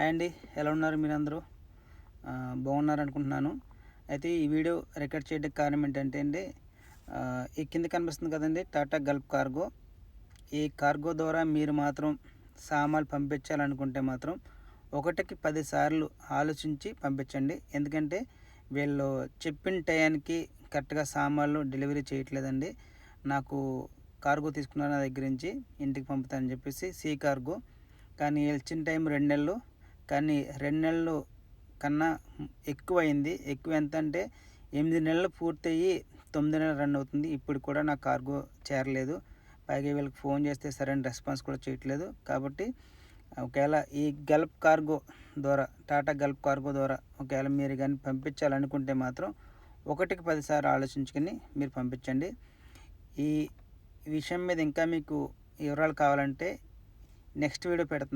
Hi అండి, ఎలా ఉన్నారు మీరందరూ? బాగున్నారు అనుకుంటున్నాను. అయితే ఈ వీడియో రికార్డ్ చేయడానికి కారణం ఏంటంటే అండి, ఈ కింద కనిపిస్తుంది కదండి, టాటా గల్ఫ్ కార్గో. ఈ కార్గో ద్వారా మీరు మాత్రం సామాన్లు పంపించాలనుకుంటే మాత్రం ఒకటికి 10 సార్లు ఆలోచించి పంపించండి. ఎందుకంటే వీళ్ళు చెప్పిన టయానికి కరెక్ట్గా సామాన్లు డెలివరీ చేయట్లేదండి. నాకు కార్గో తీసుకున్నారు నా దగ్గర నుంచి, ఇంటికి పంపుతానని చెప్పేసి సీ కార్గో. కానీ వీళ్ళు ఇచ్చిన టైం 2 నెలలు. కానీ 2 నెలలు కన్నా ఎక్కువైంది. ఎక్కువ ఎంత అంటే 8 నెలలు పూర్తయ్యి 9 నెలలు రన్ అవుతుంది. ఇప్పుడు కూడా నా కార్గో చేరలేదు. పైగా వీళ్ళకి ఫోన్ చేస్తే సరైన రెస్పాన్స్ కూడా చేయట్లేదు. కాబట్టి ఒకవేళ ఈ గల్ఫ్ కార్గో ద్వారా, టాటా గల్ఫ్ కార్గో ద్వారా ఒకవేళ మీరు కానీ పంపించాలనుకుంటే మాత్రం ఒకటికి 10 సార్లు ఆలోచించుకొని మీరు పంపించండి. ఈ విషయం మీద ఇంకా మీకు వివరాలు కావాలంటే నెక్స్ట్ వీడియో పెడుతున్నాను.